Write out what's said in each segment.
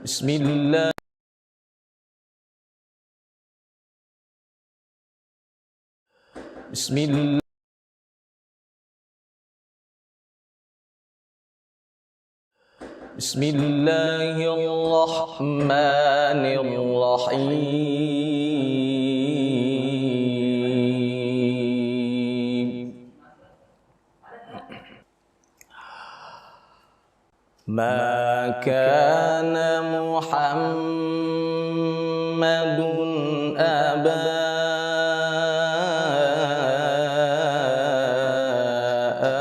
Bismillah. Bismillah. Bismillahirrahmanirrahim. Ma kana Muhammadun aba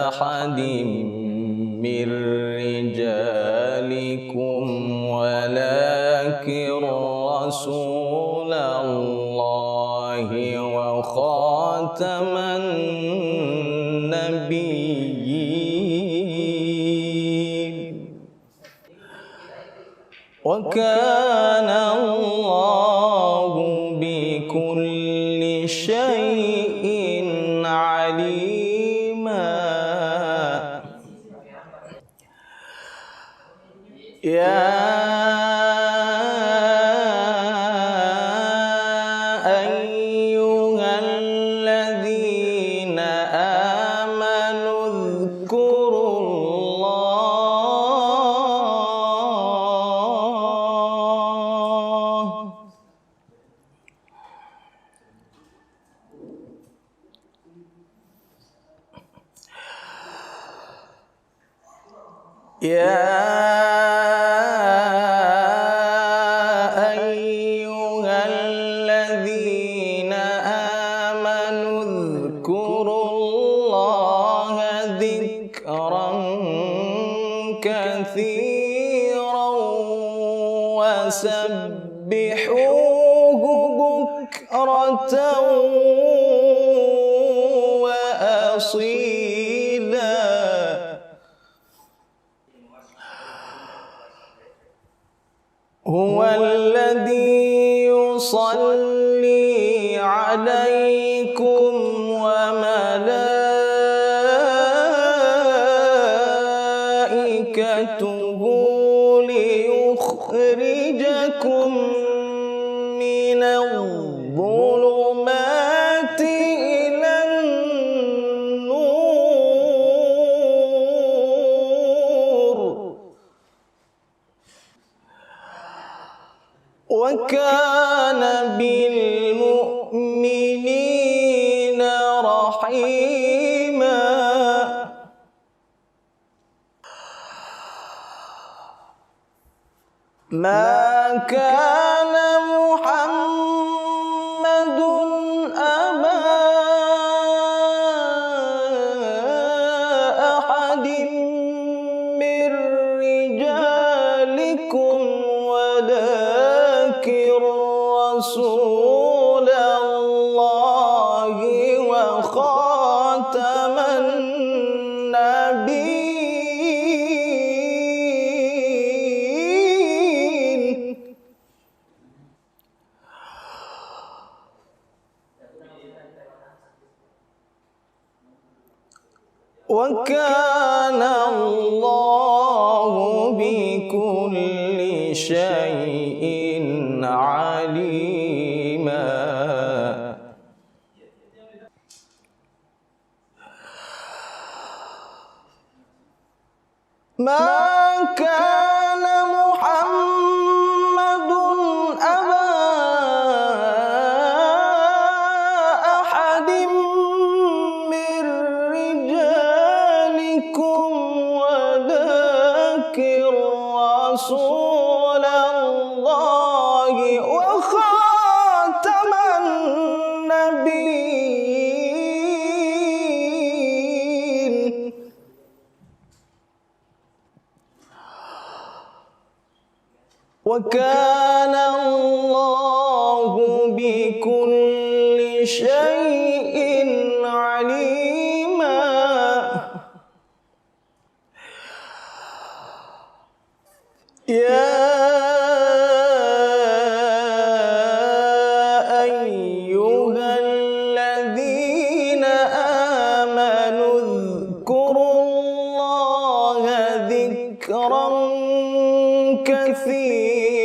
ahadim min rijalikum walakin rasulallahi wa khataman nabiyyin wa kana Allahu bikulli syai'in alima. Ya ayyuhalladzina amanu dzkurullah. Ya ayyuhalladzina amanu dzkurullaha dzikran katsiran wasabbihuhu bukratan wa asila. هو الذي يصلي عليكم وملائكته ليخرجكم من الظلمات إلى النور وكان بالمؤمنين رحيما. ما كان محمد أبا أحد من رجالكم ولكن رسول الله وخاتم النبيين. وكان الله بكل شيء عليما. ما كان محمد أبا أحد من رجالكم ولكن رسول الله وخاتم النبيين. وكان الله بكل شيء عليما. يا أيها الذين آمنوا اذكروا الله ذكرا كثيرا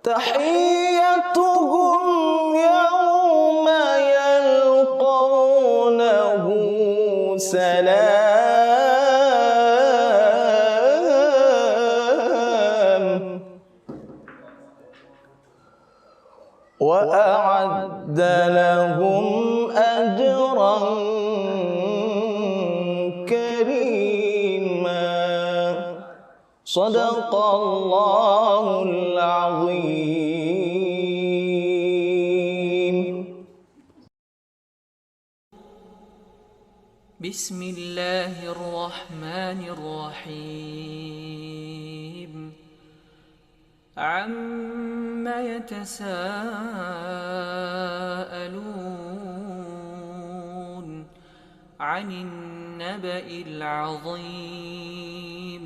تحيتهم يوم يلقونه سلام وأعد لهم أجرا كريما صدق الله العظيم. بسم الله الرحمن الرحيم. عما يتساءلون عن النبأ العظيم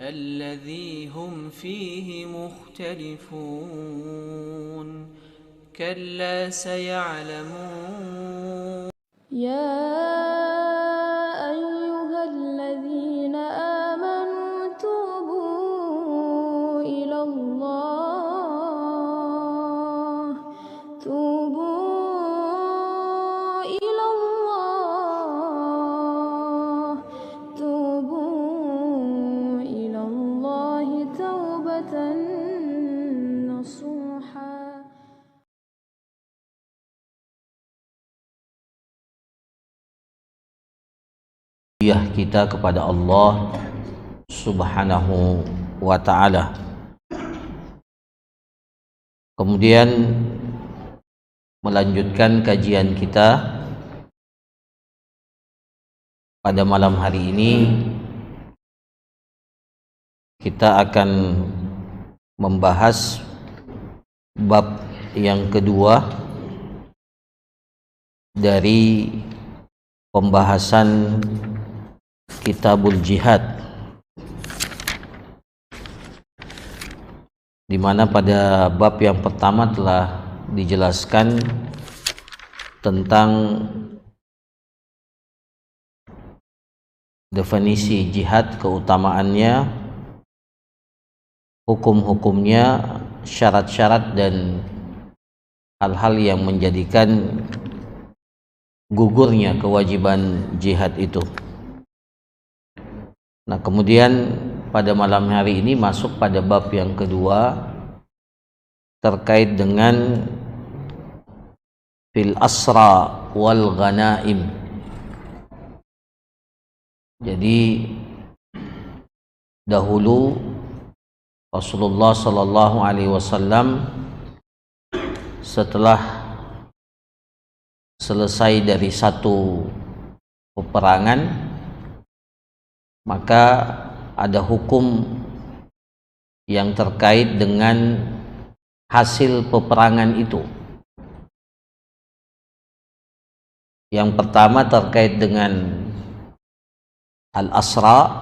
الذي هم فيه مختلفون كلا سيعلمون. يا أيها الذين آمنوا توبوا إلى الله توبة نصوحا. Kita kepada Allah Subhanahu wa ta'ala. Kemudian melanjutkan kajian kita pada malam hari ini. Kita akan membahas bab yang kedua dari pembahasan Kitabul Jihad, di mana pada bab yang pertama telah dijelaskan tentang definisi jihad, keutamaannya, hukum-hukumnya, syarat-syarat dan hal-hal yang menjadikan gugurnya kewajiban jihad itu. Nah, kemudian pada malam hari ini masuk pada bab yang kedua terkait dengan fil asra wal ghanaim. Jadi dahulu Rasulullah sallallahu alaihi wasallam setelah selesai dari satu peperangan, maka ada hukum yang terkait dengan hasil peperangan itu. Yang pertama terkait dengan al-asra,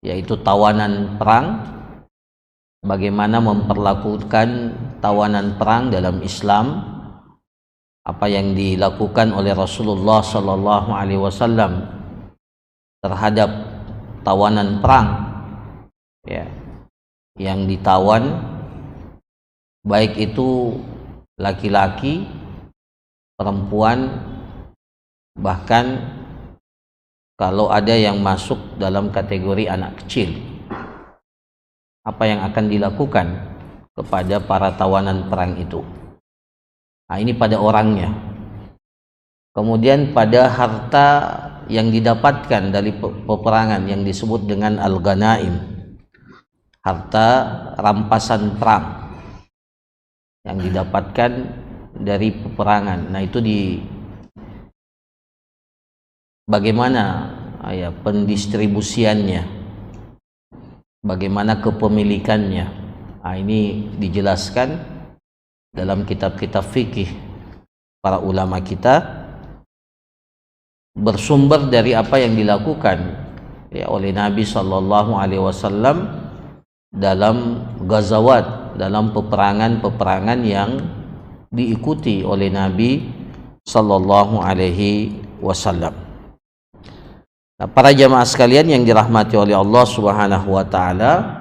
yaitu tawanan perang. Bagaimana memperlakukan tawanan perang dalam Islam, apa yang dilakukan oleh Rasulullah sallallahu alaihi wasallam terhadap tawanan perang, ya, yang ditawan, baik itu laki-laki, perempuan, bahkan kalau ada yang masuk dalam kategori anak kecil, apa yang akan dilakukan kepada para tawanan perang itu. Nah, ini pada orangnya. Kemudian pada harta yang didapatkan dari peperangan yang disebut dengan al-ghanaim, harta rampasan perang yang didapatkan dari peperangan. Nah, itu bagaimana ya pendistribusiannya, bagaimana kepemilikannya. Nah, ini dijelaskan dalam kitab-kitab fikih para ulama kita, bersumber dari apa yang dilakukan ya oleh Nabi sallallahu alaihi wasallam dalam ghazawat, dalam peperangan-peperangan yang diikuti oleh Nabi sallallahu alaihi wasallam. Nah, para jamaah sekalian yang dirahmati oleh Allah Subhanahu wa taala,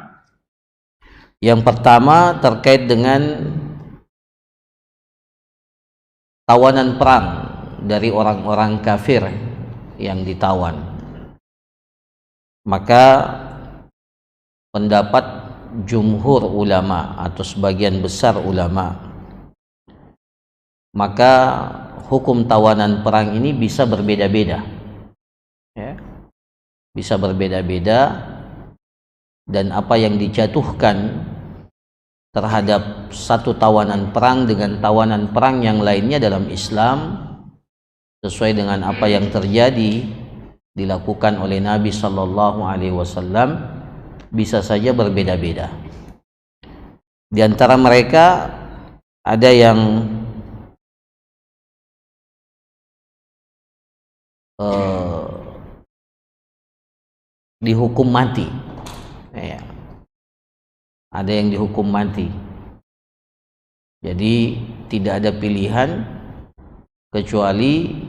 Yang pertama terkait dengan tawanan perang dari orang-orang kafir yang ditawan. Maka pendapat jumhur ulama atau sebagian besar ulama, maka hukum tawanan perang ini bisa berbeda-beda, ya, bisa berbeda-beda, dan apa yang dijatuhkan terhadap satu tawanan perang dengan tawanan perang yang lainnya dalam Islam sesuai dengan apa yang terjadi dilakukan oleh Nabi Shallallahu Alaihi Wasallam bisa saja berbeda-beda. Di antara mereka ada yang dihukum mati, ya. Ada yang dihukum mati. Jadi tidak ada pilihan kecuali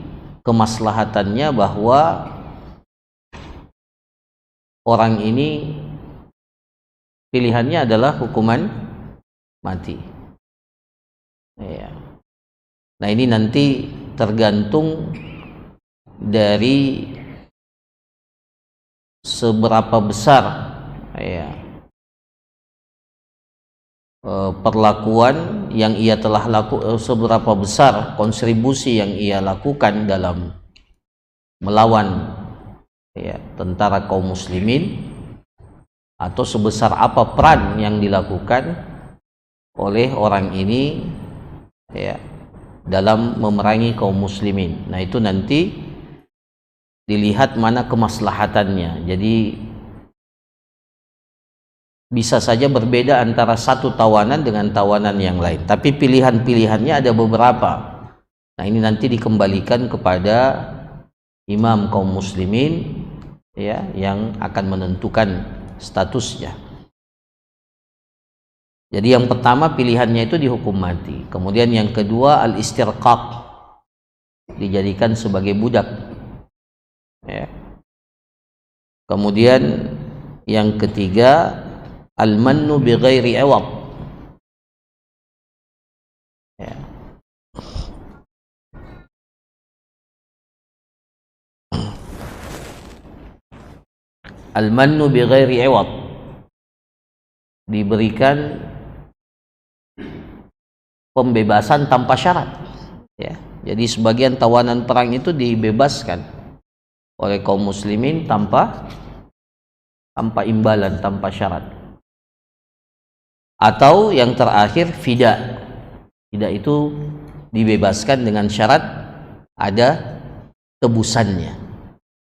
kemaslahatannya bahwa orang ini pilihannya adalah hukuman mati, ya. Nah, ini nanti tergantung dari seberapa besar, ya, perlakuan yang ia telah seberapa besar kontribusi yang ia lakukan dalam melawan, ya, tentara kaum muslimin, atau sebesar apa peran yang dilakukan oleh orang ini, ya, dalam memerangi kaum muslimin. Nah, itu nanti dilihat mana kemaslahatannya. Jadi bisa saja berbeda antara satu tawanan dengan tawanan yang lain, tapi pilihan-pilihannya ada beberapa. Nah, ini nanti dikembalikan kepada imam kaum muslimin, ya, yang akan menentukan statusnya. Jadi yang pertama pilihannya itu dihukum mati. Kemudian yang kedua al-istirqaq, dijadikan sebagai budak, ya. Kemudian yang ketiga al-mannu bi ghairi iwad, ya. Al-mannu bi ghairi iwad, diberikan pembebasan tanpa syarat, ya. Jadi sebagian tawanan perang itu dibebaskan oleh kaum muslimin tanpa imbalan, tanpa syarat. Atau yang terakhir fida. Fida itu dibebaskan dengan syarat ada tebusannya.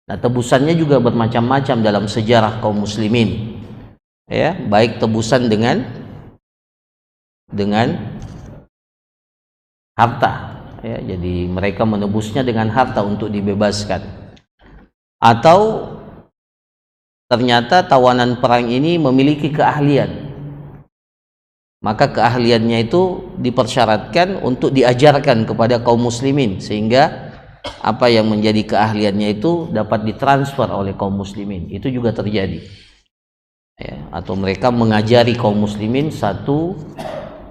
Nah, tebusannya juga bermacam-macam dalam sejarah kaum muslimin, ya, baik tebusan dengan harta, ya, jadi mereka menebusnya dengan harta untuk dibebaskan, atau ternyata tawanan perang ini memiliki keahlian, maka keahliannya itu dipersyaratkan untuk diajarkan kepada kaum muslimin, sehingga apa yang menjadi keahliannya itu dapat ditransfer oleh kaum muslimin. Itu juga terjadi, ya, atau mereka mengajari kaum muslimin satu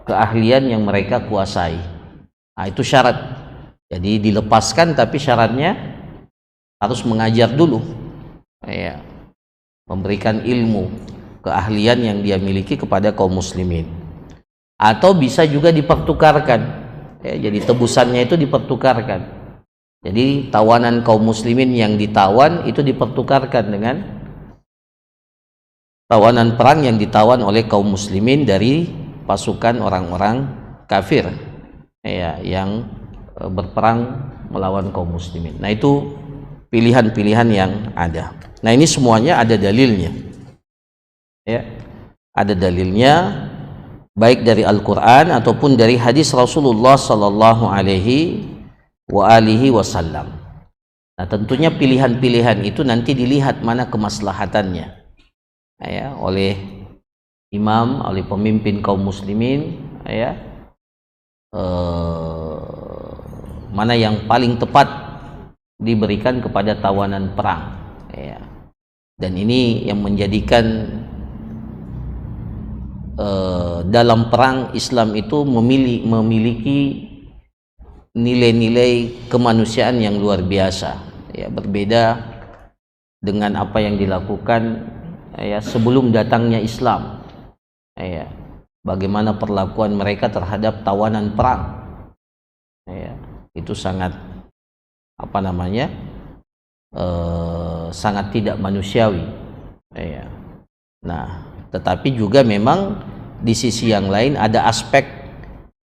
keahlian yang mereka kuasai. Nah, itu syarat. Jadi dilepaskan, tapi syaratnya harus mengajar dulu, ya, memberikan ilmu keahlian yang dia miliki kepada kaum muslimin. Atau bisa juga dipertukarkan, ya, jadi tebusannya itu dipertukarkan. Jadi tawanan kaum muslimin yang ditawan itu dipertukarkan dengan tawanan perang yang ditawan oleh kaum muslimin dari pasukan orang-orang kafir, ya, yang berperang melawan kaum muslimin. Nah, itu pilihan-pilihan yang ada. Nah, ini semuanya ada dalilnya, ya, ada dalilnya baik dari Al-Quran ataupun dari hadis Rasulullah Sallallahu Alaihi Wasallam. Nah, tentunya pilihan-pilihan itu nanti dilihat mana kemaslahatannya, ya, oleh imam, oleh pemimpin kaum muslimin, ya, mana yang paling tepat diberikan kepada tawanan perang, ya. Dan ini yang menjadikan dalam perang Islam itu memiliki nilai-nilai kemanusiaan yang luar biasa, ya, berbeda dengan apa yang dilakukan, ya, sebelum datangnya Islam, ya, bagaimana perlakuan mereka terhadap tawanan perang, ya, itu sangat sangat tidak manusiawi, ya. Nah, tetapi juga memang di sisi yang lain ada aspek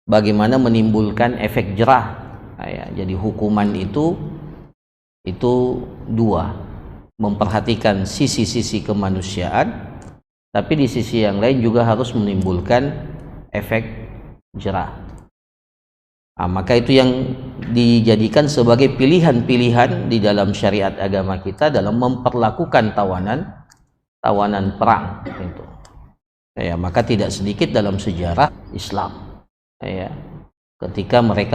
bagaimana menimbulkan efek jerah, ya. Jadi hukuman itu dua, memperhatikan sisi-sisi kemanusiaan, tapi di sisi yang lain juga harus menimbulkan efek jerah. Nah, maka itu yang dijadikan sebagai pilihan-pilihan di dalam syariat agama kita dalam memperlakukan tawanan perang itu. Ya, maka tidak sedikit dalam sejarah Islam, ya, ketika mereka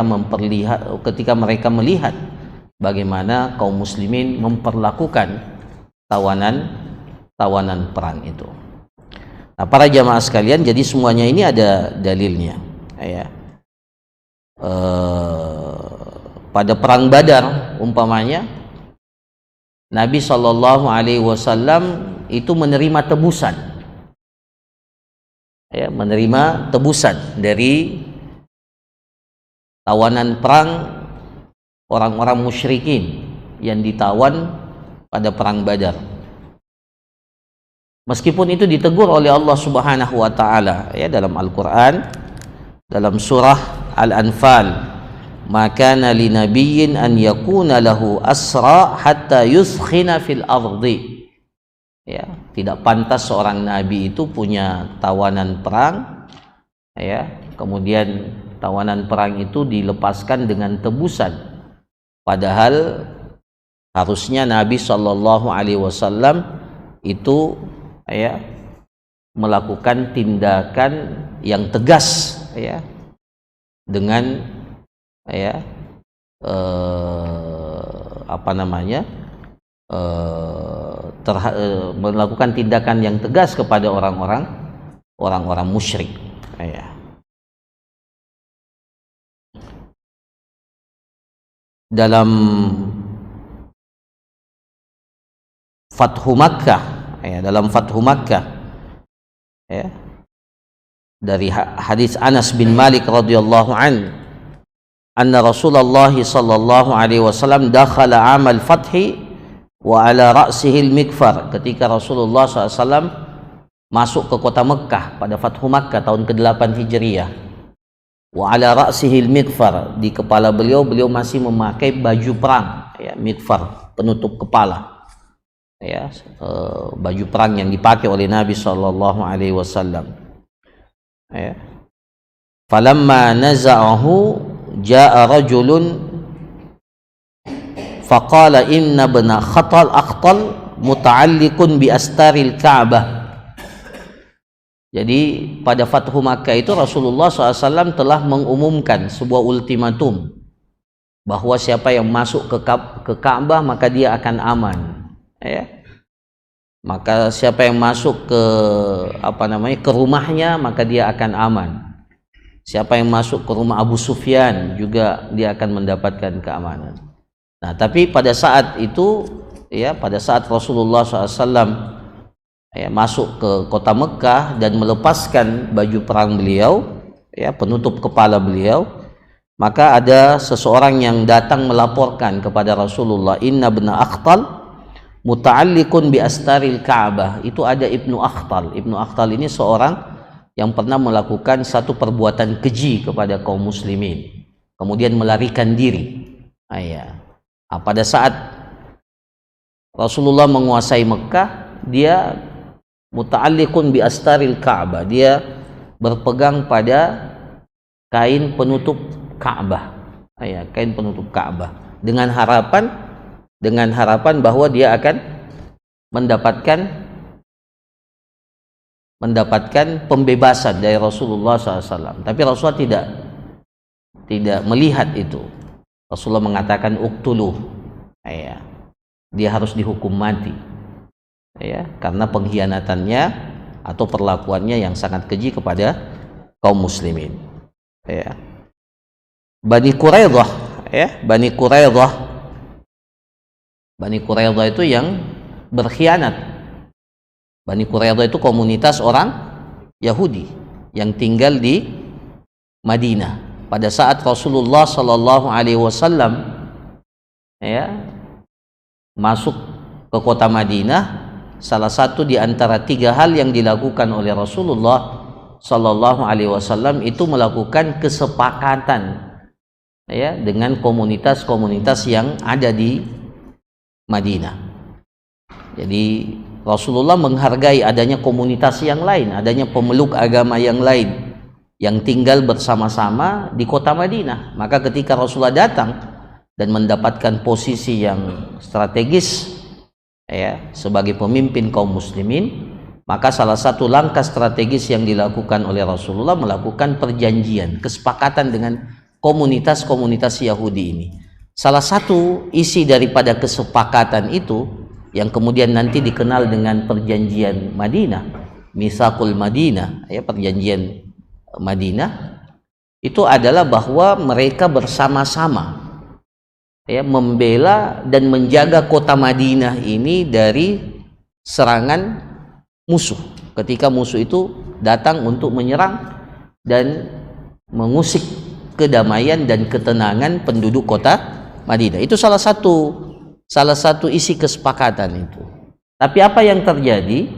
melihat bagaimana kaum muslimin memperlakukan tawanan perang itu. Nah, para jamaah sekalian, jadi semuanya ini ada dalilnya, ya. Pada perang Badar umpamanya, Nabi SAW itu menerima tebusan, ya, menerima tebusan dari tawanan perang orang-orang musyrikin yang ditawan pada perang Badar. Meskipun itu ditegur oleh Allah Subhanahu wa taala, ya, dalam Al-Qur'an, dalam surah Al-Anfal, maka li nabiyyin an yakuna lahu asra hatta yuskhina fil ardi. Ya, tidak pantas seorang nabi itu punya tawanan perang, ya, kemudian tawanan perang itu dilepaskan dengan tebusan, padahal harusnya Nabi SAW itu, ya, melakukan tindakan yang tegas, ya, dengan, ya, melakukan tindakan yang tegas kepada orang-orang musyrik, ya. Dalam Fathu Makkah, ya, ya, dari hadis Anas bin Malik radhiyallahu anna Rasulullah sallallahu alaihi wasallam dakhala amal fathi wa ala ra'sihi al-mikfar. Ketika Rasulullah SAW masuk ke kota Mekah pada Fathu Makkah tahun ke-8 Hijriah, wa ala ra'sihi al-mikfar, di kepala beliau masih memakai baju perang, ya, mikfar, penutup kepala, ya, baju perang yang dipakai oleh Nabi sallallahu alaihi wasallam, ya. Falamma naza'ahu jaa rajulun faqala inna bna akhtal muta'alliqun bi astaril Ka'bah. Jadi pada Fathu Makkah itu Rasulullah SAW telah mengumumkan sebuah ultimatum bahwa siapa yang masuk ke Ka'bah maka dia akan aman, ya. Maka siapa yang masuk ke ke rumahnya maka dia akan aman. Siapa yang masuk ke rumah Abu Sufyan juga dia akan mendapatkan keamanan. Nah, tapi pada saat itu, ya, pada saat Rasulullah SAW, ya, masuk ke kota Mekah dan melepaskan baju perang beliau, ya, penutup kepala beliau, maka ada seseorang yang datang melaporkan kepada Rasulullah, inna bna akhtal muta'alliqun bi astaril Ka'bah. Itu ada Ibnu Akhtal. Ibnu Akhtal ini seorang yang pernah melakukan satu perbuatan keji kepada kaum muslimin, kemudian melarikan diri. Pada saat Rasulullah menguasai Mekah, dia muta'alliqun bi astaril Ka'bah, dia berpegang pada kain penutup Ka'bah, kain penutup Ka'bah, dengan harapan bahwa dia akan mendapatkan pembebasan dari Rasulullah SAW. Tapi Rasulullah tidak melihat itu. Rasulullah mengatakan uqtuluh, dia harus dihukum mati, karena pengkhianatannya atau perlakuannya yang sangat keji kepada kaum muslimin. Ya. Bani Quraidah, ya, Bani Quraidah itu yang berkhianat. Bani Quraidah itu komunitas orang Yahudi yang tinggal di Madinah pada saat Rasulullah Sallallahu Alaihi Wasallam masuk ke kota Madinah. Salah satu di antara 3 hal yang dilakukan oleh Rasulullah Sallallahu Alaihi Wasallam itu melakukan kesepakatan dengan komunitas-komunitas yang ada di Madinah. Jadi Rasulullah menghargai adanya komunitas yang lain, adanya pemeluk agama yang lain yang tinggal bersama-sama di kota Madinah. Maka ketika Rasulullah datang dan mendapatkan posisi yang strategis sebagai pemimpin kaum muslimin, maka salah satu langkah strategis yang dilakukan oleh Rasulullah melakukan perjanjian, kesepakatan dengan komunitas-komunitas Yahudi ini. Salah satu isi daripada kesepakatan itu yang kemudian nanti dikenal dengan perjanjian Madinah, Mitsaqul Madinah, perjanjian Madinah, itu adalah bahwa mereka bersama-sama membela dan menjaga kota Madinah ini dari serangan musuh ketika musuh itu datang untuk menyerang dan mengusik kedamaian dan ketenangan penduduk kota Madinah. Itu salah satu isi kesepakatan itu. Tapi apa yang terjadi?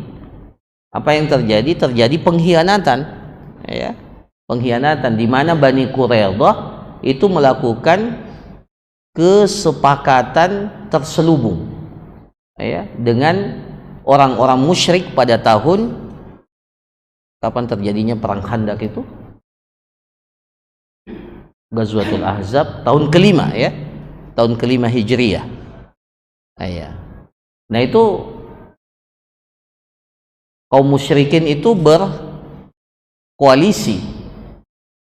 Terjadi pengkhianatan, pengkhianatan di mana Bani Quraidah itu melakukan kesepakatan terselubung dengan orang-orang musyrik pada tahun kapan terjadinya perang Khandaq itu? Ghazwatul Ahzab tahun kelima, tahun kelima Hijriyah. Nah itu kaum musyrikin itu berkoalisi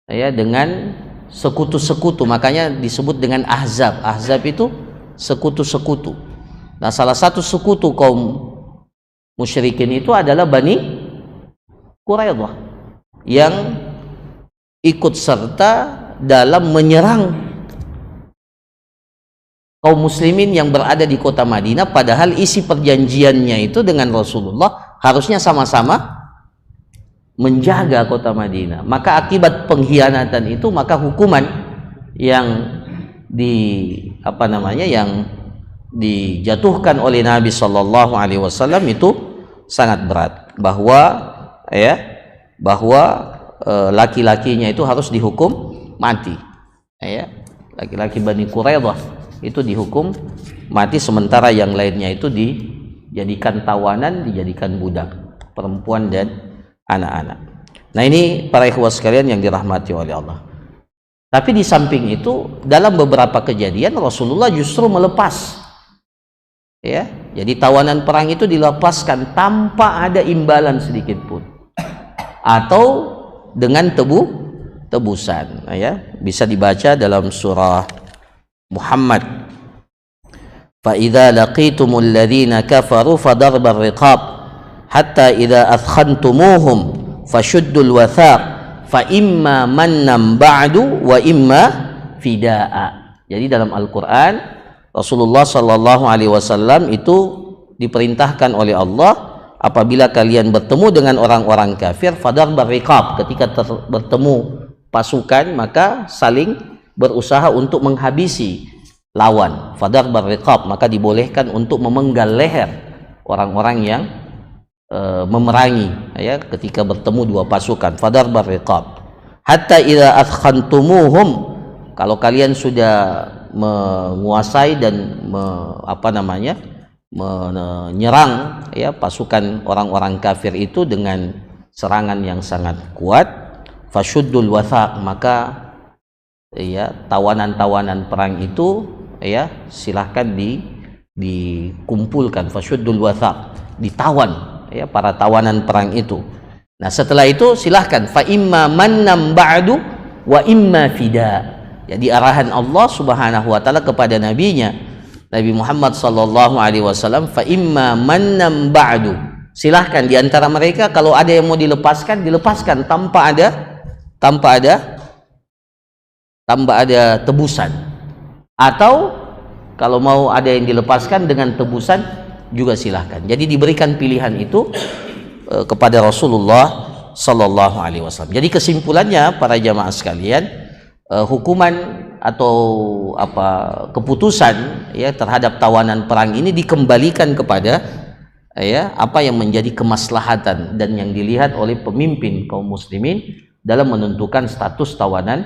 dengan sekutu-sekutu, makanya disebut dengan Ahzab. Ahzab itu sekutu-sekutu. Nah, salah satu sekutu kaum musyrikin itu adalah Bani Quraidah yang ikut serta dalam menyerang kaum muslimin yang berada di kota Madinah, padahal isi perjanjiannya itu dengan Rasulullah harusnya sama-sama menjaga kota Madinah. Maka akibat pengkhianatan itu, maka hukuman yang yang dijatuhkan oleh Nabi Shallallahu Alaihi Wasallam itu sangat berat, bahwa laki-lakinya itu harus dihukum mati. Laki-laki Bani Quraidah itu dihukum mati, sementara yang lainnya itu dijadikan tawanan, dijadikan budak, perempuan dan anak-anak. Nah, ini para ikhwah sekalian yang dirahmati oleh Allah. Tapi di samping itu, dalam beberapa kejadian Rasulullah justru melepas, jadi tawanan perang itu dilepaskan tanpa ada imbalan sedikit pun, atau dengan tebusan. Bisa dibaca dalam surah Muhammad, fa idza laqitumul ladzina kafaru fadarbar riqab hatta idza athkhantumuhum fashuddul wathaq fa imma mannan ba'du wa imma fidaa. Jadi dalam Al-Qur'an Rasulullah Shallallahu Alaihi Wasallam itu diperintahkan oleh Allah, apabila kalian bertemu dengan orang-orang kafir, fadarbar riqab, ketika bertemu pasukan maka saling berusaha untuk menghabisi lawan. Fadarbar riqab, maka dibolehkan untuk memenggal leher orang-orang yang memerangi ketika bertemu dua pasukan. Fadarbar riqab hatta idza athkhantumuhum, kalau kalian sudah menguasai dan menyerang pasukan orang-orang kafir itu dengan serangan yang sangat kuat, fashuddul wathaq, maka tawanan-tawanan perang itu silahkan dikumpulkan. Fashuddul wathaq, ditawan para tawanan perang itu. Nah, setelah itu silahkan fa imma mannam ba'du wa imma fida. Jadi arahan Allah Subhanahu wa taala kepada nabinya Nabi Muhammad sallallahu alaihi wasallam, fa imma mannam ba'du, silahkan di antara mereka kalau ada yang mau dilepaskan, dilepaskan tanpa ada tebusan. Atau kalau mau ada yang dilepaskan dengan tebusan juga silahkan. Jadi diberikan pilihan itu kepada Rasulullah Sallallahu Alaihi Wasallam. Jadi kesimpulannya para jamaah sekalian, hukuman atau keputusan ya terhadap tawanan perang ini dikembalikan kepada apa yang menjadi kemaslahatan dan yang dilihat oleh pemimpin kaum muslimin dalam menentukan status tawanan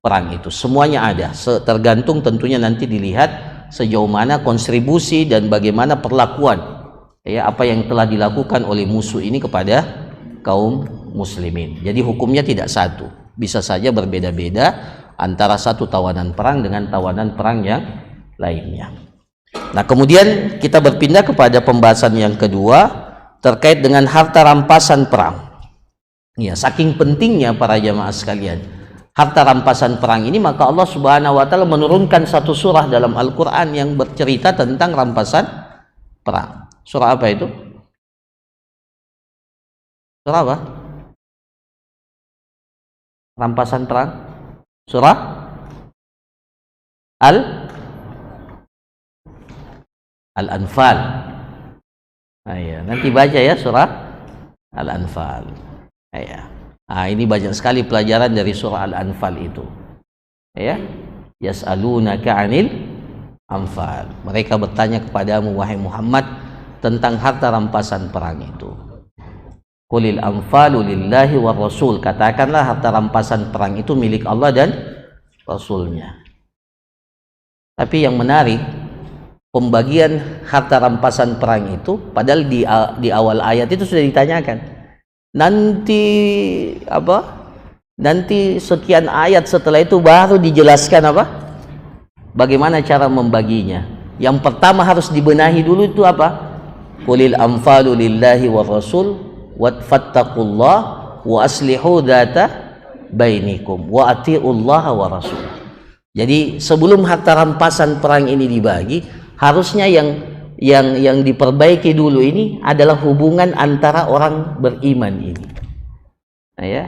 perang itu. Semuanya ada, tergantung tentunya nanti dilihat sejauh mana kontribusi dan bagaimana perlakuan apa yang telah dilakukan oleh musuh ini kepada kaum muslimin. Jadi hukumnya tidak satu, bisa saja berbeda-beda antara satu tawanan perang dengan tawanan perang yang lainnya. Nah, kemudian kita berpindah kepada pembahasan yang kedua terkait dengan harta rampasan perang. Ya, saking pentingnya para jamaah sekalian harta rampasan perang ini, maka Allah Subhanahu wa taala menurunkan satu surah dalam Al-Qur'an yang bercerita tentang rampasan perang. Surah apa itu? Surah apa? Rampasan perang. Surah Al-Anfal. Nah, ya. Nanti baca ya surah Al-Anfal. Ya. Nah, ini banyak sekali pelajaran dari surah Al-Anfal itu. Ya. Yas'alunaka 'anil anfal. Mereka bertanya kepadamu wahai Muhammad tentang harta rampasan perang itu. Qulil anfalu lillahi war rasul. Katakanlah harta rampasan perang itu milik Allah dan Rasulnya. Tapi yang menarik, pembagian harta rampasan perang itu padahal di awal ayat itu sudah ditanyakan. Nanti sekian ayat setelah itu baru dijelaskan bagaimana cara membaginya. Yang pertama harus dibenahi dulu itu apa? Qulil anfalu lillahi war rasul wattaqullah wa aslihu dzata bainikum wa atiullaha wa rasul. Jadi sebelum harta rampasan perang ini dibagi, harusnya yang diperbaiki dulu ini adalah hubungan antara orang beriman ini. Nah, ya.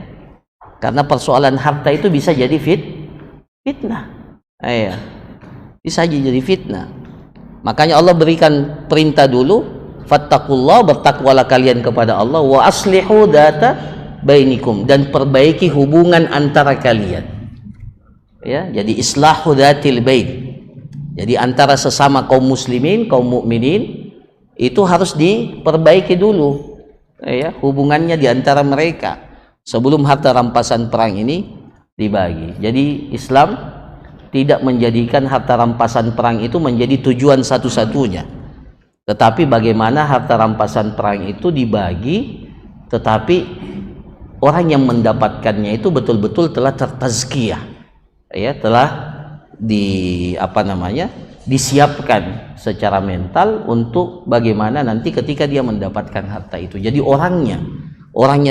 Karena persoalan harta itu bisa jadi fitnah. Nah, ya. Bisa jadi fitnah. Makanya Allah berikan perintah dulu, fattaqullah, bertakwalah kalian kepada Allah, wa aslihu dzata bainikum, dan perbaiki hubungan antara kalian. Ya, jadi islahu dzatil bain. Jadi antara sesama kaum muslimin, kaum mukminin itu harus diperbaiki dulu ya, hubungannya di antara mereka sebelum harta rampasan perang ini dibagi. Jadi Islam tidak menjadikan harta rampasan perang itu menjadi tujuan satu-satunya, tetapi bagaimana harta rampasan perang itu dibagi, tetapi orang yang mendapatkannya itu betul-betul telah tertazkiyah, ya, telah disiapkan secara mental untuk bagaimana nanti ketika dia mendapatkan harta itu. Jadi orangnya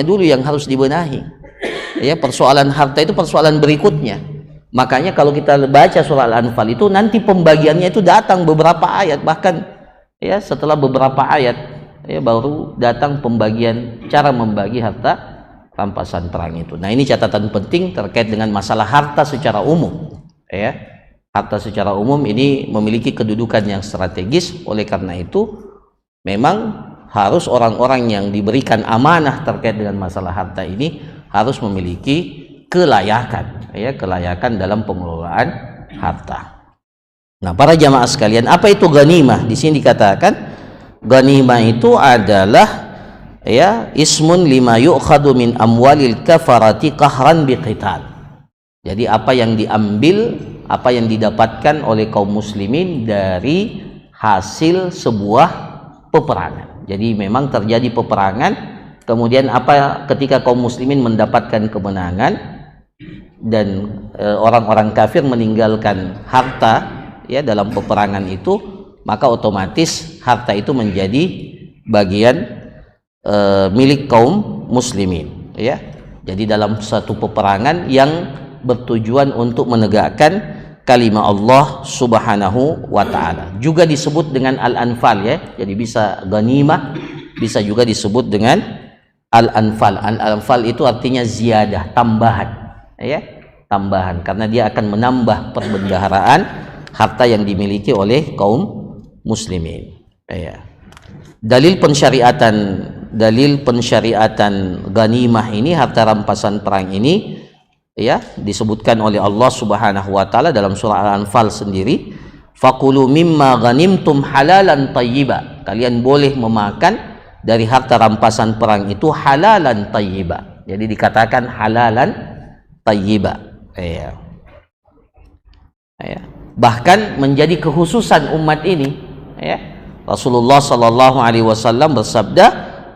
dulu yang harus dibenahi. Ya, persoalan harta itu persoalan berikutnya. Makanya kalau kita baca surah Al-Anfal itu nanti pembagiannya itu datang beberapa ayat, bahkan ya setelah beberapa ayat ya baru datang pembagian cara membagi harta rampasan perang itu. Nah, ini catatan penting terkait dengan masalah harta secara umum. Ya, harta secara umum ini memiliki kedudukan yang strategis. Oleh karena itu memang harus orang-orang yang diberikan amanah terkait dengan masalah harta ini harus memiliki kelayakan, ya, kelayakan dalam pengelolaan harta. Nah, para jamaah sekalian, apa itu ghanimah? Di sini dikatakan ghanimah itu adalah ya ismun lima yu'khadu min amwalil kafarati qahran biqital. Jadi apa yang diambil, apa yang didapatkan oleh kaum muslimin dari hasil sebuah peperangan. Jadi memang terjadi peperangan, kemudian ketika kaum muslimin mendapatkan kemenangan dan orang-orang kafir meninggalkan harta ya dalam peperangan itu, maka otomatis harta itu menjadi bagian milik kaum muslimin ya. Jadi dalam satu peperangan yang bertujuan untuk menegakkan kalimat Allah Subhanahu wa taala. Juga disebut dengan Al-Anfal ya. Jadi bisa ghanimah, bisa juga disebut dengan al-anfal. Al-anfal itu artinya ziyadah, tambahan, ya, tambahan, karena dia akan menambah perbendaharaan harta yang dimiliki oleh kaum muslimin. Ya. Dalil pensyariatan ghanimah ini, harta rampasan perang ini, ya, disebutkan oleh Allah Subhanahu wa taala dalam surah Al-Anfal sendiri, faqulu mimma ghanimtum halalan thayyiba, kalian boleh memakan dari harta rampasan perang itu halalan thayyiba. Jadi dikatakan halalan thayyiba, ya. Ya. Bahkan menjadi kekhususan umat ini, ya. Rasulullah sallallahu alaihi wasallam bersabda,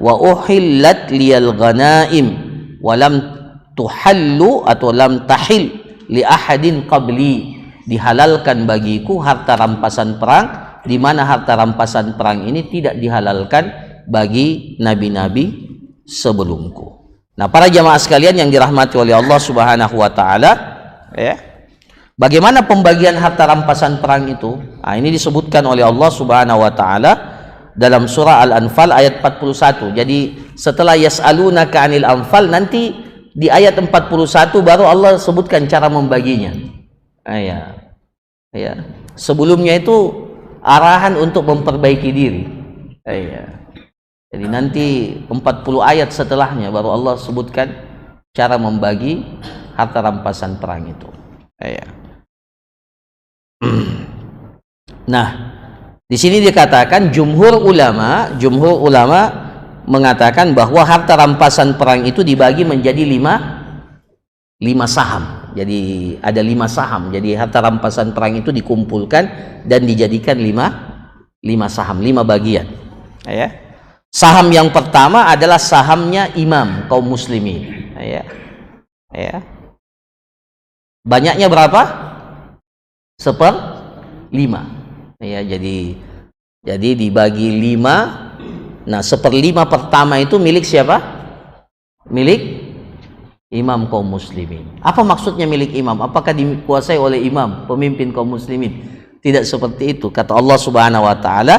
wa uhillat liyal ghanaim wa lam tuhallu atau lam tahil li ahadin qabli, dihalalkan bagiku harta rampasan perang, di mana harta rampasan perang ini tidak dihalalkan bagi nabi-nabi sebelumku. Nah, para jamaah sekalian yang dirahmati oleh Allah Subhanahu wa taala, ya. Bagaimana pembagian harta rampasan perang itu? Nah, ini disebutkan oleh Allah Subhanahu wa taala dalam surah Al-Anfal ayat 41. Jadi setelah yas'alunaka 'anil anfal, nanti di ayat 41 baru Allah sebutkan cara membaginya. Ya. Sebelumnya itu arahan untuk memperbaiki diri. Ya. Jadi nanti 40 ayat setelahnya baru Allah sebutkan cara membagi harta rampasan perang itu. Ya. Nah, di sini dikatakan jumhur ulama mengatakan bahwa harta rampasan perang itu dibagi menjadi lima saham. Jadi ada 5 saham. Jadi harta rampasan perang itu dikumpulkan dan dijadikan 5 saham, 5 bagian. Ya. Saham yang pertama adalah sahamnya imam kaum muslimin. Ya. Banyaknya berapa? 1/5. Ya, jadi dibagi 5. Nah, 1/5 pertama itu milik siapa? Milik imam kaum muslimin. Apa maksudnya milik imam? Apakah dikuasai oleh imam, pemimpin kaum muslimin? Tidak seperti itu. Kata Allah Subhanahu wa taala,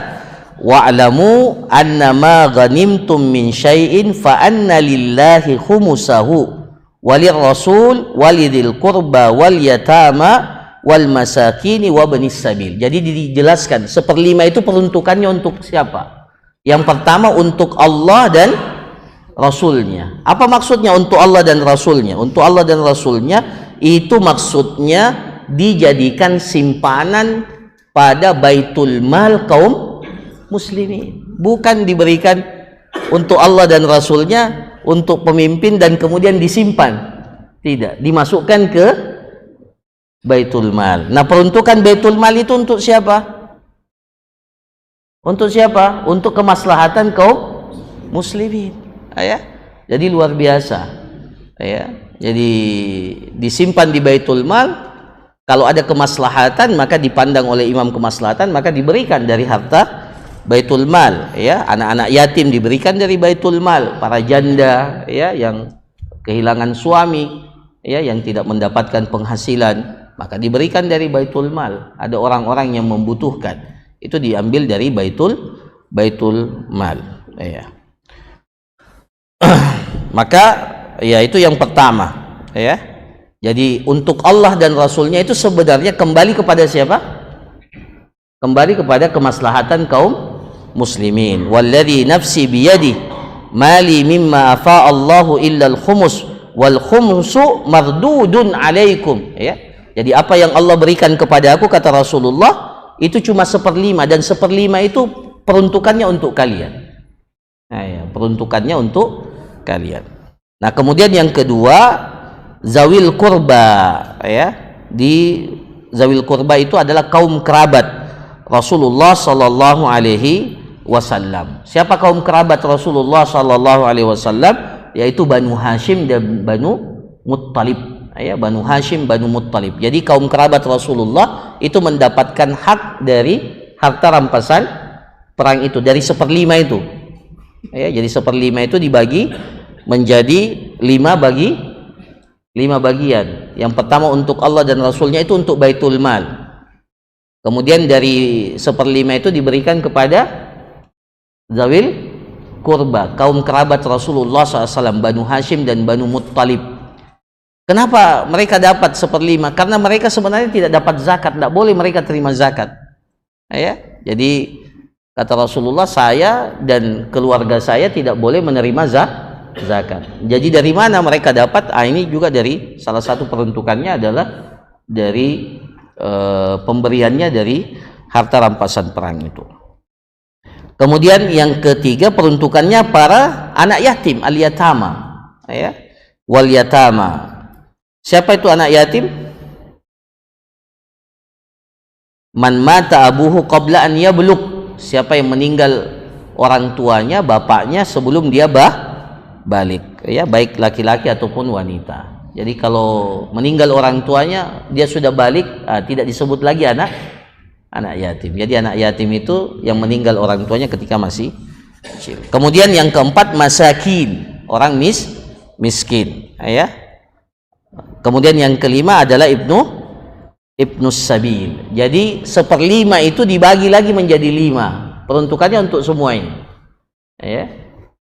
wa'lamu annama ghanimtum min syai'in fa anna lillahi khumusahu walir rasul walidil qurba wal yatama wal masakini wa banis sabil. Jadi dijelaskan 1/5 itu peruntukannya untuk siapa? Yang pertama untuk Allah dan Rasulnya. Apa maksudnya untuk Allah dan Rasulnya? Untuk Allah dan Rasulnya itu maksudnya dijadikan simpanan pada baitul mal kaum muslimin. Bukan diberikan untuk Allah dan Rasulnya, untuk pemimpin dan kemudian disimpan. Tidak, dimasukkan ke baitul mal. Nah, peruntukan baitul mal itu untuk siapa? Untuk siapa? Untuk kemaslahatan kaum muslimin. Ya. Jadi luar biasa. Ya. Jadi disimpan di baitul mal. Kalau ada kemaslahatan maka dipandang oleh imam kemaslahatan, maka diberikan dari harta baitul mal. Ya. Anak-anak yatim diberikan dari baitul mal. Para janda, ya, yang kehilangan suami, ya, yang tidak mendapatkan penghasilan, maka diberikan dari baitul mal. Ada orang-orang yang membutuhkan, itu diambil dari baitul mal. Ya. Maka ya itu yang pertama, ya. Jadi untuk Allah dan Rasulnya itu sebenarnya kembali kepada siapa? Kembali kepada kemaslahatan kaum muslimin. Walladzi nafsi biyadi mali mimma afa Allahu illa al-khumus wal khumsu mardudun alaikum. Ya. Jadi apa yang Allah berikan kepada aku, kata Rasulullah, itu cuma 1/5, dan 1/5 itu peruntukannya untuk kalian. Nah, ya, peruntukannya untuk kalian. Nah, kemudian yang kedua, zawil kurba, ya. Di zawil kurba itu adalah kaum kerabat Rasulullah sallallahu alaihi wasallam. Siapa kaum kerabat Rasulullah sallallahu alaihi wasallam? Yaitu Banu Hashim dan Banu Muttalib. Ya, Banu Hashim, Banu Muttalib. Jadi kaum kerabat Rasulullah itu mendapatkan hak dari harta rampasan perang itu, dari 1/5 itu. Ya, jadi 1/5 itu dibagi menjadi 5 bagian. Yang pertama untuk Allah dan Rasulnya itu untuk baitul mal. Kemudian dari 1/5 itu diberikan kepada zawil qurba, kaum kerabat Rasulullah SAW, Banu Hashim dan Banu Muttalib. Kenapa mereka dapat 1/5? Karena mereka sebenarnya tidak dapat zakat, tidak boleh mereka terima zakat. Ya, jadi kata Rasulullah, saya dan keluarga saya tidak boleh menerima zakat. Jadi dari mana mereka dapat? Ini juga dari salah satu peruntukannya adalah dari pemberiannya dari harta rampasan perang itu. Kemudian yang ketiga peruntukannya para anak yatim, al-yatama, ya, wal yatama. Siapa itu anak yatim? Man mata abuhu qabla an yablugh. Siapa yang meninggal orang tuanya, bapaknya sebelum dia balik, ya, baik laki-laki ataupun wanita. Jadi kalau meninggal orang tuanya, dia sudah balik, tidak disebut lagi anak yatim. Jadi anak yatim itu yang meninggal orang tuanya ketika masih kecil. Kemudian yang keempat masakin, orang miskin, ya. Kemudian yang kelima adalah ibnus sabil. Jadi 1/5 itu dibagi lagi menjadi 5. Peruntukannya untuk semua ini, ya,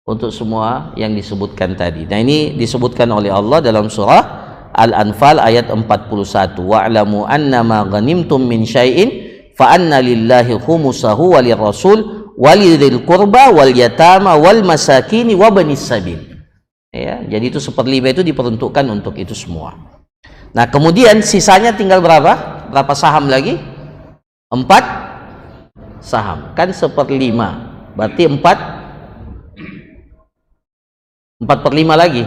untuk semua yang disebutkan tadi. Nah, ini disebutkan oleh Allah dalam surah Al-Anfal ayat 41. Wa'lamu annama ghanimtum min syai'in fa anna lillahi khumusahu walirrasul walidil qurba wal yatama wal masakini wa banis sabil. Ya, jadi itu 1/5 itu diperuntukkan untuk itu semua. Nah, kemudian sisanya tinggal berapa? Berapa saham lagi? 4 saham. Kan 1/5. Berarti 4/5 lagi.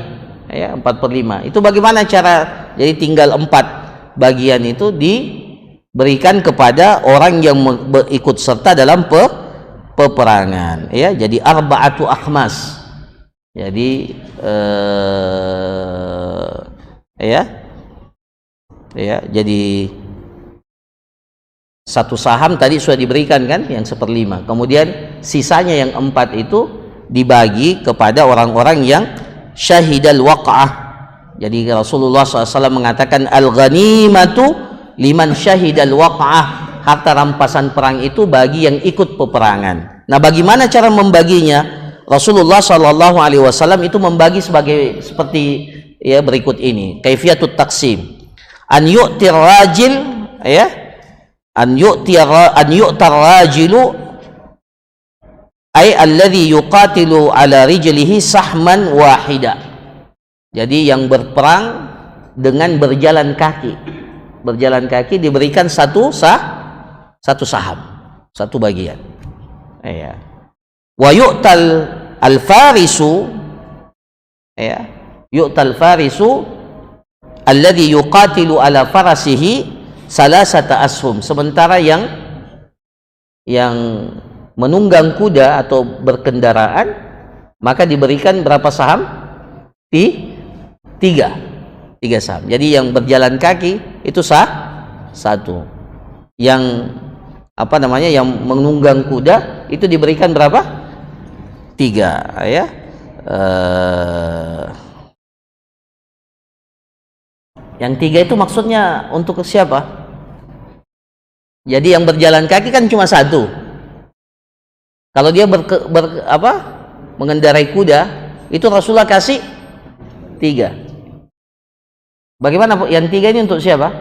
Ya, 4/5. Itu bagaimana cara? Jadi tinggal 4 bagian itu diberikan kepada orang yang ikut serta dalam peperangan. Ya, jadi arba'atu akhmas. Jadi jadi 1 saham tadi sudah diberikan kan, yang 1/5. Kemudian sisanya yang 4 itu dibagi kepada orang-orang yang syahidal waqa'ah. Jadi Rasulullah SAW mengatakan al-ghanimatu liman syahidal waqa'ah. Harta rampasan perang itu bagi yang ikut peperangan. Nah, bagaimana cara membaginya? Rasulullah SAW itu membagi seperti ya berikut ini. Kaifiyatut taqsim. An yu'tir rajil, ya, an yu'tar rajilu ay alladhi yuqatilu ala rijlihi sahman wahida. Jadi yang berperang dengan berjalan kaki diberikan satu saham, satu bagian. Ya. Wa yu'tal al-farisu, ya, yu'tal farisu alladhi yuqatilu ala farasihi salasata ashum. Sementara yang menunggang kuda atau berkendaraan maka diberikan berapa saham? 3 saham. Jadi yang berjalan kaki itu satu. Yang yang menunggang kuda itu diberikan berapa? 3, ya. Yang 3 itu maksudnya untuk siapa? Jadi yang berjalan kaki kan cuma 1. Kalau dia mengendarai kuda, itu Rasulullah kasih 3. Bagaimana yang 3 ini untuk siapa?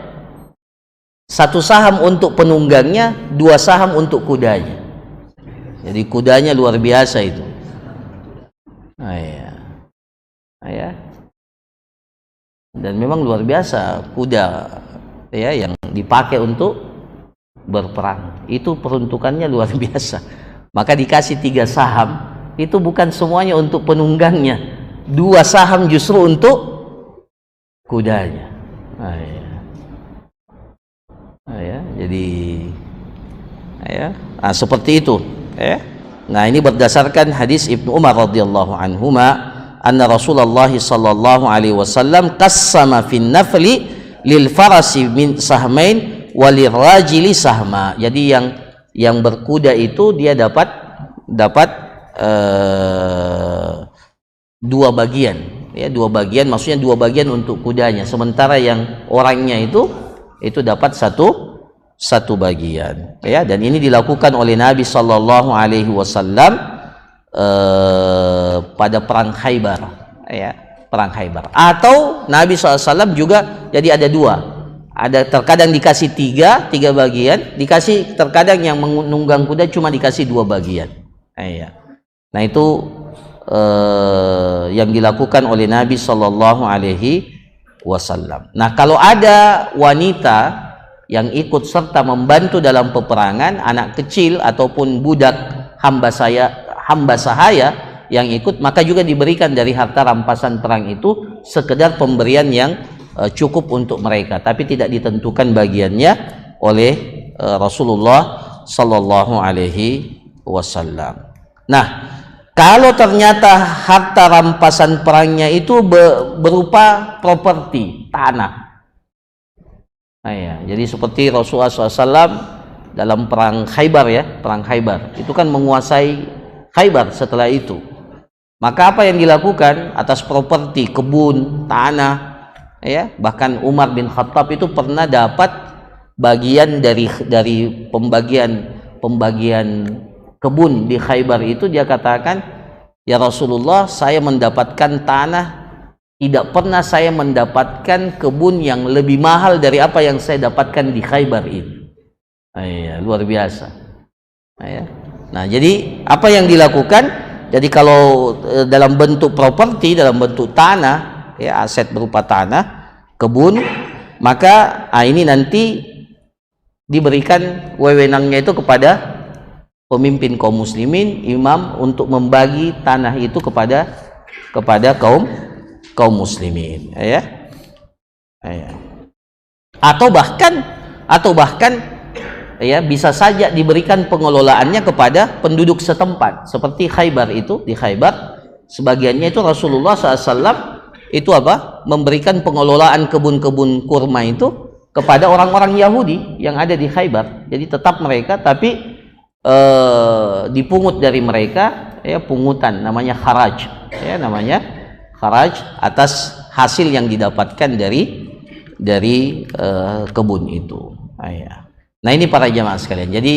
1 saham untuk penunggangnya, 2 saham untuk kudanya. Jadi kudanya luar biasa itu. Dan memang luar biasa kuda, ya, yang dipakai untuk berperang. Itu peruntukannya luar biasa. Maka dikasih 3 saham. Itu bukan semuanya untuk penunggangnya. 2 saham justru untuk kudanya. Jadi seperti itu, ya. Nah, ini berdasarkan hadis Ibnu Umar radhiyallahu anhuma anna Rasulullah sallallahu alaihi wasallam qassama fin nafli lil farasi min sahmain walir rajili sahma. Jadi yang berkuda itu dia dapat 2 bagian, ya, 2 bagian, maksudnya 2 bagian untuk kudanya, sementara yang orangnya itu dapat satu bagian, ya. Dan ini dilakukan oleh Nabi sallallahu alaihi wasallam pada perang Khaybar, ya, perang Khaybar. Atau Nabi SAW juga jadi ada dua, ada terkadang dikasih tiga bagian, dikasih terkadang yang menunggang kuda cuma dikasih 2 bagian. Nah itu yang dilakukan oleh Nabi Shallallahu Alaihi Wasallam. Nah kalau ada wanita yang ikut serta membantu dalam peperangan, anak kecil ataupun budak hamba sahaya yang ikut, maka juga diberikan dari harta rampasan perang itu sekedar pemberian yang cukup untuk mereka, tapi tidak ditentukan bagiannya oleh Rasulullah Sallallahu Alaihi Wasallam. Nah, kalau ternyata harta rampasan perangnya itu berupa properti tanah, jadi seperti Rasulullah SAW dalam perang Khaybar, ya, perang Khaybar itu kan menguasai Khaybar. Setelah itu, maka apa yang dilakukan atas properti kebun, tanah, ya, bahkan Umar bin Khattab itu pernah dapat bagian dari pembagian kebun di Khaybar itu. Dia katakan, ya Rasulullah, saya mendapatkan tanah, tidak pernah saya mendapatkan kebun yang lebih mahal dari apa yang saya dapatkan di Khaybar ini. Luar biasa. Nah, jadi apa yang dilakukan? Jadi kalau dalam bentuk properti, dalam bentuk tanah, ya, aset berupa tanah, kebun, maka ini nanti diberikan wewenangnya itu kepada pemimpin kaum muslimin, imam, untuk membagi tanah itu kepada kaum muslimin, ya. Atau bahkan ya, bisa saja diberikan pengelolaannya kepada penduduk setempat. Seperti Khaybar itu, di Khaybar sebagiannya itu Rasulullah SAW itu memberikan pengelolaan kebun-kebun kurma itu kepada orang-orang Yahudi yang ada di Khaybar. Jadi tetap mereka, tapi dipungut dari mereka, ya, pungutan namanya kharaj, ya, namanya kharaj atas hasil yang didapatkan dari kebun itu. Nah ini para jamaah sekalian. Jadi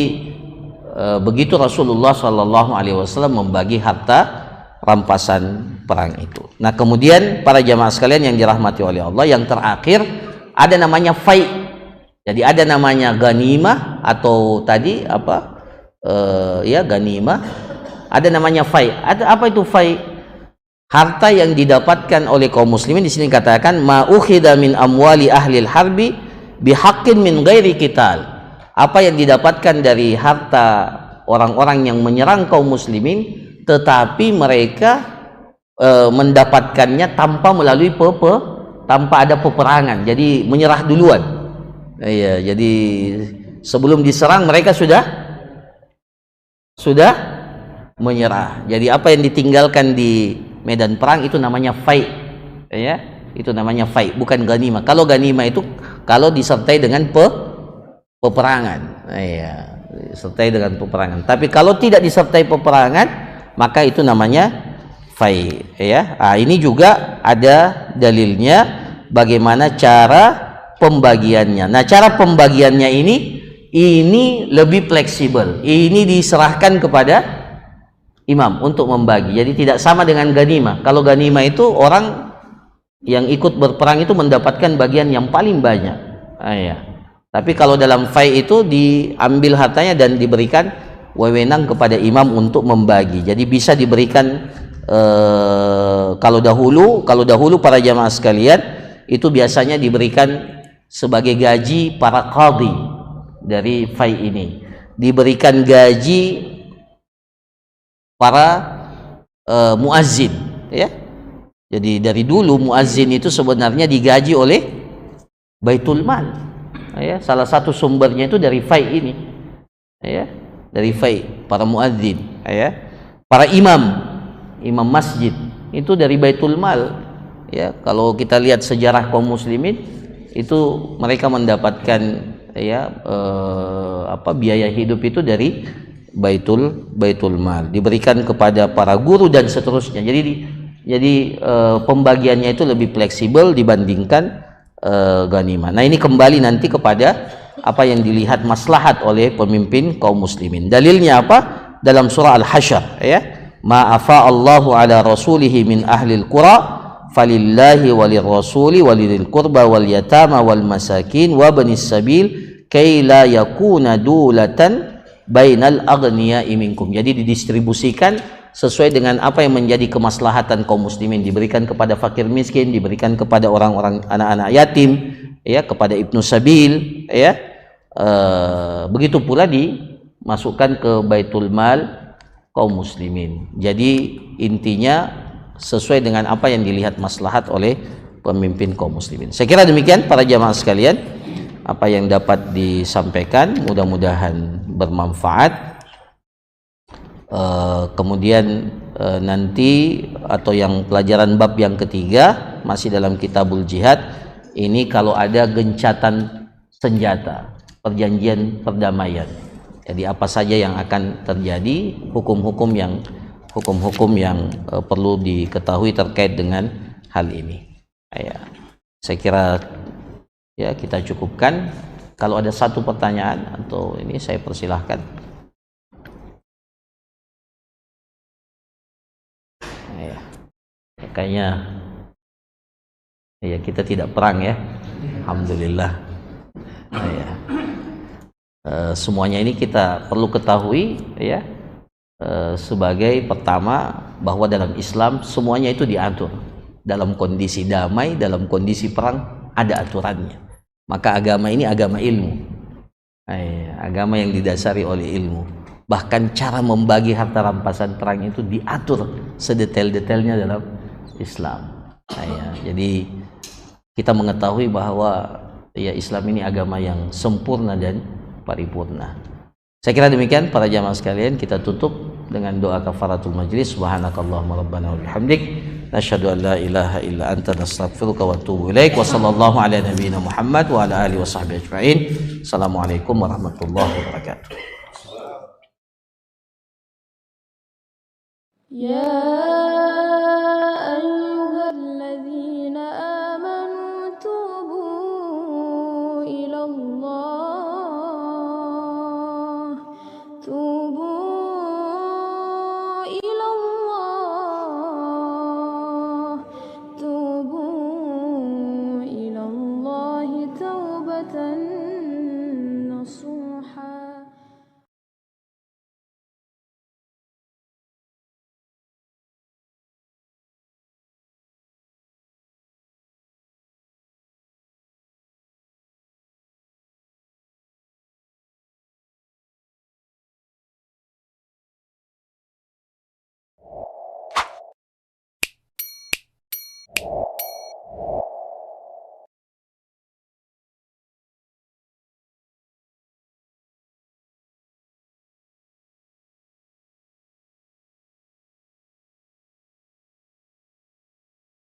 begitu Rasulullah Shallallahu Alaihi Wasallam membagi harta rampasan perang itu. Nah kemudian para jamaah sekalian yang dirahmati oleh Allah, yang terakhir ada namanya fai. Jadi ada namanya ganimah, atau tadi ganimah. Ada namanya fai. Apa itu fai? Harta yang didapatkan oleh kaum muslimin. Di sini katakan ma ukhidha min amwali ahlil harbi bihaqqin min ghairi qital. Apa yang didapatkan dari harta orang-orang yang menyerang kaum muslimin tetapi mereka mendapatkannya tanpa tanpa ada peperangan. Jadi menyerah duluan. Jadi sebelum diserang mereka sudah menyerah. Jadi apa yang ditinggalkan di medan perang itu namanya fai, ya, itu namanya fai, bukan ganimah. Kalau ganimah itu kalau disertai dengan peperangan, disertai dengan peperangan. Tapi kalau tidak disertai peperangan, maka itu namanya fai, ya. Ini juga ada dalilnya bagaimana cara pembagiannya. Nah, cara pembagiannya ini lebih fleksibel. Ini diserahkan kepada imam untuk membagi. Jadi tidak sama dengan ganimah. Kalau ganimah itu orang yang ikut berperang itu mendapatkan bagian yang paling banyak. Tapi kalau dalam fai itu diambil hartanya dan diberikan wewenang kepada imam untuk membagi. Jadi bisa diberikan kalau dahulu para jamaah sekalian itu biasanya diberikan sebagai gaji para qadhi dari fai ini. Diberikan gaji para muazzin, ya. Jadi dari dulu muazzin itu sebenarnya digaji oleh Baitul Mal, ya. Salah satu sumbernya itu dari fai ini, ya, dari fai para muazzin, ya. Para imam masjid itu dari Baitul Mal, ya. Kalau kita lihat sejarah kaum muslimin itu mereka mendapatkan, ya, biaya hidup itu dari Baitul Mal, diberikan kepada para guru dan seterusnya. Jadi pembagiannya itu lebih fleksibel dibandingkan ganimah. Nah, ini kembali nanti kepada apa yang dilihat maslahat oleh pemimpin kaum muslimin. Dalilnya apa? Dalam surah Al-Hasyr, ya. ma afa Allahu ala rasulihi min ahlil qura falillahi walir rasuli walil qurba wal yatama wal masakin wa banis sabil kay la yakuna dulatan bainal aghniya'i minkum. Jadi didistribusikan sesuai dengan apa yang menjadi kemaslahatan kaum muslimin, diberikan kepada fakir miskin, diberikan kepada orang-orang anak-anak yatim, ya, kepada ibnu sabil, ya. Begitu pula dimasukkan ke baitul mal kaum muslimin. Jadi intinya sesuai dengan apa yang dilihat maslahat oleh pemimpin kaum muslimin. Saya kira demikian para jamaah sekalian, apa yang dapat disampaikan, mudah-mudahan bermanfaat. Kemudian nanti atau yang pelajaran bab yang ketiga masih dalam kitabul jihad ini, kalau ada gencatan senjata, perjanjian perdamaian. Jadi apa saja yang akan terjadi, hukum-hukum yang perlu diketahui terkait dengan hal ini. Ya, saya kira ya kita cukupkan. Kalau ada satu pertanyaan atau ini, saya persilahkan. Ya, kayaknya ya kita tidak perang ya, alhamdulillah. Ya. Semuanya ini kita perlu ketahui ya, sebagai pertama bahwa dalam Islam semuanya itu diatur. Dalam kondisi damai, dalam kondisi perang ada aturannya. Maka agama ini agama ilmu, agama yang didasari oleh ilmu. Bahkan cara membagi harta rampasan perang itu diatur sedetail-detailnya dalam Islam. Jadi kita mengetahui bahwa ya Islam ini agama yang sempurna dan paripurna. Saya kira demikian para jamaah sekalian, kita tutup dengan doa kafaratul majlis. Subhanakallahumma rabbana wa bihamdik, nasyhadu an la ilaha illa anta, nastaghfiruka wa atubu ilaik. Wa sallallahu ala nabiyyina Muhammad wa ala alihi washabbihi ajma'in. Assalamualaikum warahmatullahi wabarakatuh. يا أيها الذين آمنوا توبوا إلى الله